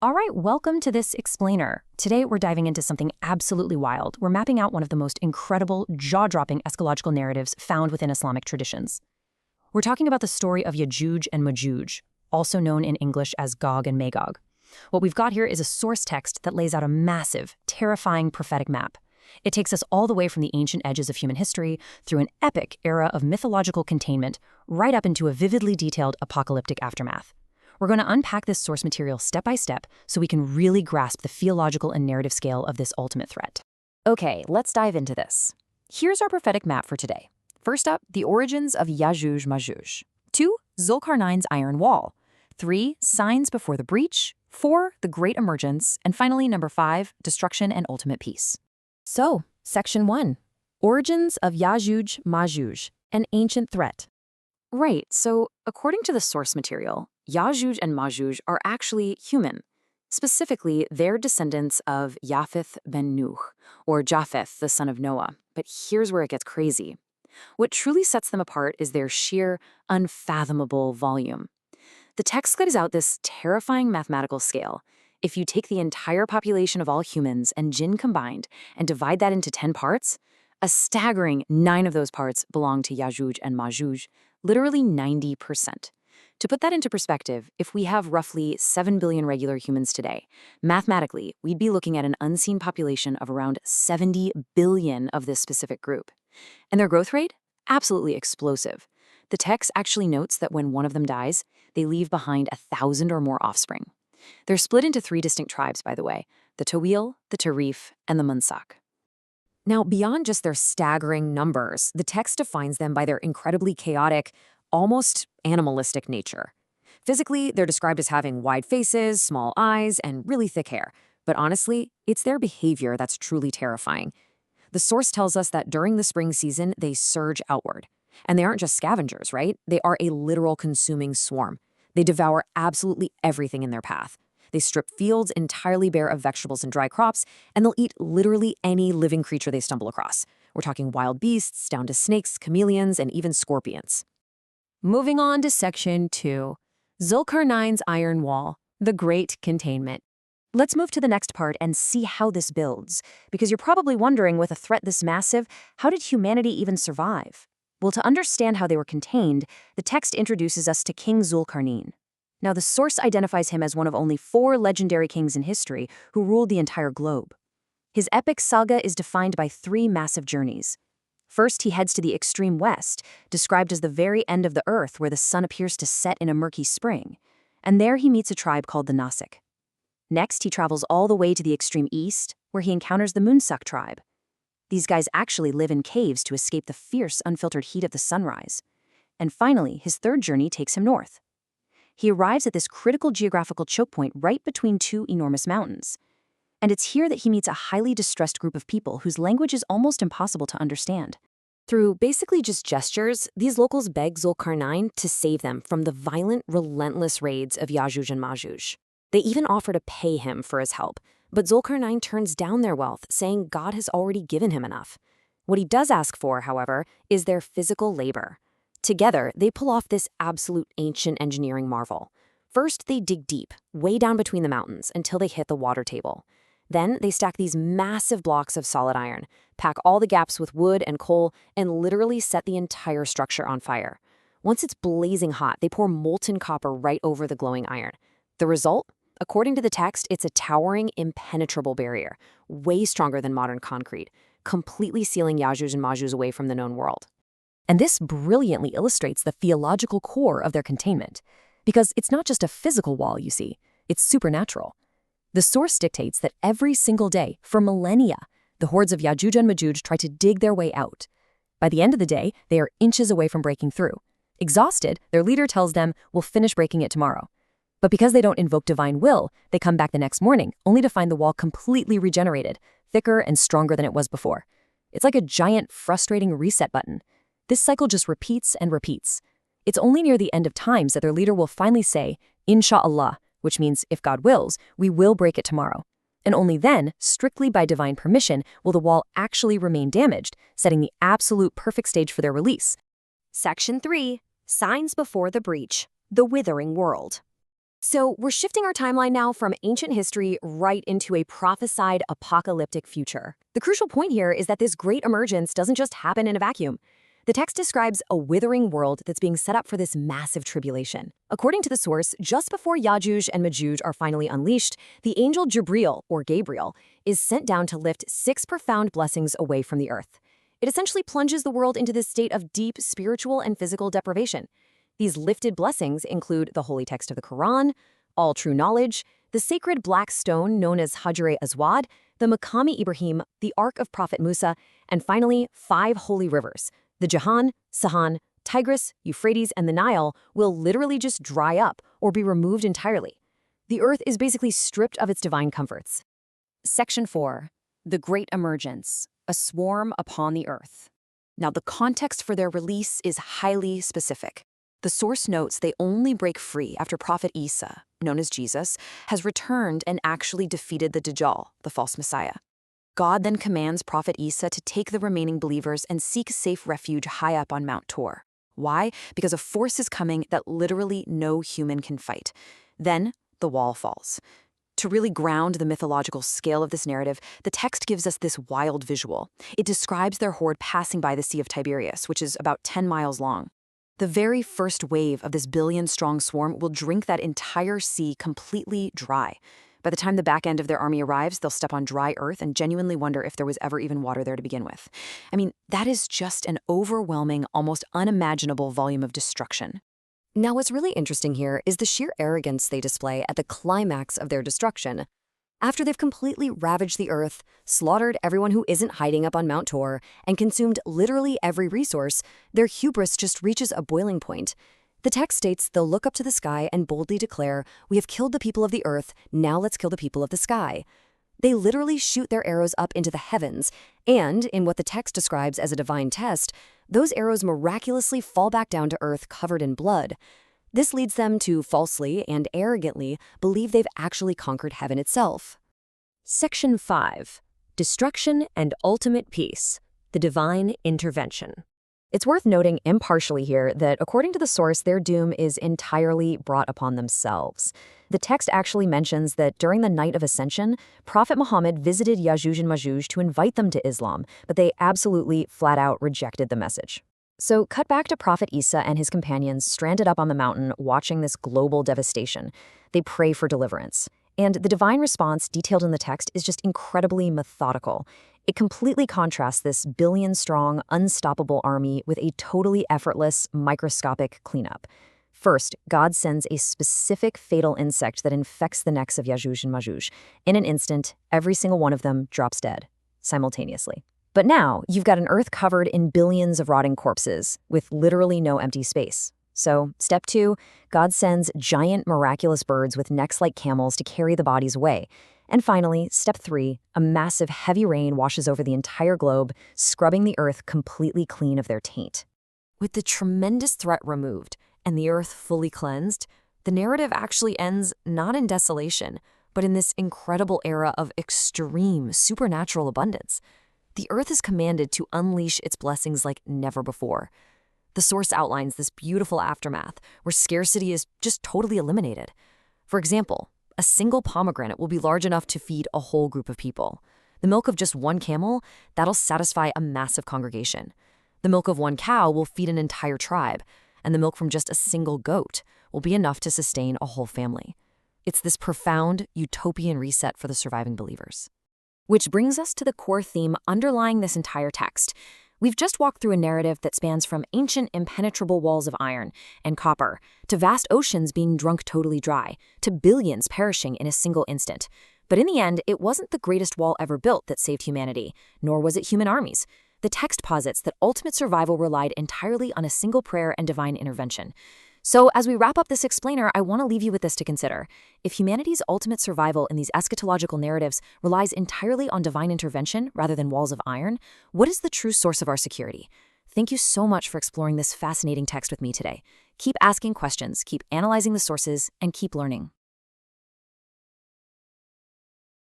All right, welcome to this explainer. Today we're diving into something absolutely wild. We're mapping out one of the most incredible, jaw-dropping eschatological narratives found within Islamic traditions. We're talking about the story of Yajuj and Majuj, also known in English as Gog and Magog. What we've got here is a source text that lays out a massive, terrifying prophetic map. It takes us all the way from the ancient edges of human history through an epic era of mythological containment, right up into a vividly detailed apocalyptic aftermath. We're going to unpack this source material step by step so we can really grasp the theological and narrative scale of this ultimate threat. Okay, let's dive into this. Here's our prophetic map for today. First up, the origins of Yajuj Majuj. 2, Zulkarnain's iron wall. 3, signs before the breach. 4, the great emergence. And finally, number 5, destruction and ultimate peace. So, section 1, origins of Yajuj Majuj, an ancient threat. Right, so according to the source material, Yajuj and Majuj are actually human. Specifically, they're descendants of Japheth ben Nuh, or Japheth, the son of Noah. But here's where it gets crazy. What truly sets them apart is their sheer, unfathomable volume. The text lays out this terrifying mathematical scale. If you take the entire population of all humans and jinn combined and divide that into 10 parts, a staggering 9 of those parts belong to Yajuj and Majuj, literally 90%. To put that into perspective, if we have roughly 7 billion regular humans today, mathematically, we'd be looking at an unseen population of around 70 billion of this specific group. And their growth rate? Absolutely explosive. The text actually notes that when one of them dies, they leave behind 1,000 or more offspring. They're split into 3 distinct tribes, by the way, the Tawil, the Tarif, and the Munsak. Now, beyond just their staggering numbers, the text defines them by their incredibly chaotic, almost animalistic nature. Physically, they're described as having wide faces, small eyes, and really thick hair. But honestly, it's their behavior that's truly terrifying. The source tells us that during the spring season, they surge outward. And they aren't just scavengers, right? They are a literal consuming swarm. They devour absolutely everything in their path. They strip fields entirely bare of vegetables and dry crops, and they'll eat literally any living creature they stumble across. We're talking wild beasts, down to snakes, chameleons, and even scorpions. Moving on to section 2, Zulkarnain's iron wall, the great containment. Let's move to the next part and see how this builds, because you're probably wondering, with a threat this massive, how did humanity even survive? Well, to understand how they were contained, the text introduces us to King Zulkarnain. Now, the source identifies him as one of only 4 legendary kings in history who ruled the entire globe. His epic saga is defined by 3 massive journeys. First, he heads to the extreme west, described as the very end of the earth where the sun appears to set in a murky spring, and there he meets a tribe called the Nasik. Next, he travels all the way to the extreme east, where he encounters the Munsak tribe. These guys actually live in caves to escape the fierce, unfiltered heat of the sunrise. And finally, his third journey takes him north. He arrives at this critical geographical choke point right between 2 enormous mountains. And it's here that he meets a highly distressed group of people whose language is almost impossible to understand. Through basically just gestures, these locals beg Zulkarnain to save them from the violent, relentless raids of Yajuj and Majuj. They even offer to pay him for his help, but Zulkarnain turns down their wealth, saying God has already given him enough. What he does ask for, however, is their physical labor. Together, they pull off this absolute ancient engineering marvel. First, they dig deep, way down between the mountains, until they hit the water table. Then, they stack these massive blocks of solid iron, pack all the gaps with wood and coal, and literally set the entire structure on fire. Once it's blazing hot, they pour molten copper right over the glowing iron. The result? According to the text, it's a towering, impenetrable barrier, way stronger than modern concrete, completely sealing Yajuj and Majuj away from the known world. And this brilliantly illustrates the theological core of their containment, because it's not just a physical wall, you see, it's supernatural. The source dictates that every single day, for millennia, the hordes of Yajuj and Majuj try to dig their way out. By the end of the day, they are inches away from breaking through. Exhausted, their leader tells them, "We'll finish breaking it tomorrow." But because they don't invoke divine will, they come back the next morning, only to find the wall completely regenerated, thicker and stronger than it was before. It's like a giant, frustrating reset button. This cycle just repeats and repeats. It's only near the end of times that their leader will finally say, "Insha'Allah," which means, if God wills, we will break it tomorrow. And only then, strictly by divine permission, will the wall actually remain damaged, setting the absolute perfect stage for their release. Section 3, Signs Before the Breach, the Withering World. So we're shifting our timeline now from ancient history right into a prophesied apocalyptic future. The crucial point here is that this great emergence doesn't just happen in a vacuum. The text describes a withering world that's being set up for this massive tribulation. According to the source, just before Yajuj and Majuj are finally unleashed, the angel Jibril, or Gabriel, is sent down to lift 6 profound blessings away from the earth. It essentially plunges the world into this state of deep spiritual and physical deprivation. These lifted blessings include the holy text of the Quran, all true knowledge, the sacred black stone known as Hajar-e-Aswad, the Maqam Ibrahim, the Ark of Prophet Musa, and finally, 5 holy rivers. The Jahan, Sahan, Tigris, Euphrates, and the Nile will literally just dry up or be removed entirely. The earth is basically stripped of its divine comforts. Section 4. The Great Emergence, a swarm upon the earth. Now, the context for their release is highly specific. The source notes they only break free after Prophet Isa, known as Jesus, has returned and actually defeated the Dajjal, the false messiah. God then commands Prophet Isa to take the remaining believers and seek safe refuge high up on Mount Tor. Why? Because a force is coming that literally no human can fight. Then the wall falls. To really ground the mythological scale of this narrative, the text gives us this wild visual. It describes their horde passing by the Sea of Tiberias, which is about 10 miles long. The very first wave of this billion-strong swarm will drink that entire sea completely dry. By the time the back end of their army arrives, they'll step on dry earth and genuinely wonder if there was ever even water there to begin with. I mean, that is just an overwhelming, almost unimaginable volume of destruction. Now, what's really interesting here is the sheer arrogance they display at the climax of their destruction. After they've completely ravaged the earth, slaughtered everyone who isn't hiding up on Mount Tor, and consumed literally every resource, their hubris just reaches a boiling point. The text states they'll look up to the sky and boldly declare, "We have killed the people of the earth, now let's kill the people of the sky." They literally shoot their arrows up into the heavens, and, in what the text describes as a divine test, those arrows miraculously fall back down to earth covered in blood. This leads them to falsely and arrogantly believe they've actually conquered heaven itself. Section 5. Destruction and Ultimate Peace, the Divine Intervention. It's worth noting impartially here that according to the source, their doom is entirely brought upon themselves. The text actually mentions that during the night of Ascension, Prophet Muhammad visited Yajuj and Majuj to invite them to Islam, but they absolutely flat out rejected the message. So cut back to Prophet Isa and his companions stranded up on the mountain watching this global devastation. They pray for deliverance. And the divine response detailed in the text is just incredibly methodical. It completely contrasts this billion-strong, unstoppable army with a totally effortless, microscopic cleanup. First, God sends a specific fatal insect that infects the necks of Yajuj and Majuj. In an instant, every single one of them drops dead, simultaneously. But now, you've got an earth covered in billions of rotting corpses, with literally no empty space. So, step 2, God sends giant miraculous birds with necks like camels to carry the bodies away. And finally, step 3, a massive heavy rain washes over the entire globe, scrubbing the earth completely clean of their taint. With the tremendous threat removed and the earth fully cleansed, the narrative actually ends not in desolation, but in this incredible era of extreme supernatural abundance. The earth is commanded to unleash its blessings like never before. The source outlines this beautiful aftermath where scarcity is just totally eliminated. For example, a single pomegranate will be large enough to feed a whole group of people. The milk of just one camel, that'll satisfy a massive congregation. The milk of one cow will feed an entire tribe, and the milk from just a single goat will be enough to sustain a whole family. It's this profound, utopian reset for the surviving believers. Which brings us to the core theme underlying this entire text. We've just walked through a narrative that spans from ancient impenetrable walls of iron and copper, to vast oceans being drunk totally dry, to billions perishing in a single instant. But in the end, it wasn't the greatest wall ever built that saved humanity, nor was it human armies. The text posits that ultimate survival relied entirely on a single prayer and divine intervention. So as we wrap up this explainer, I want to leave you with this to consider. If humanity's ultimate survival in these eschatological narratives relies entirely on divine intervention rather than walls of iron, what is the true source of our security? Thank you so much for exploring this fascinating text with me today. Keep asking questions, keep analyzing the sources, and keep learning.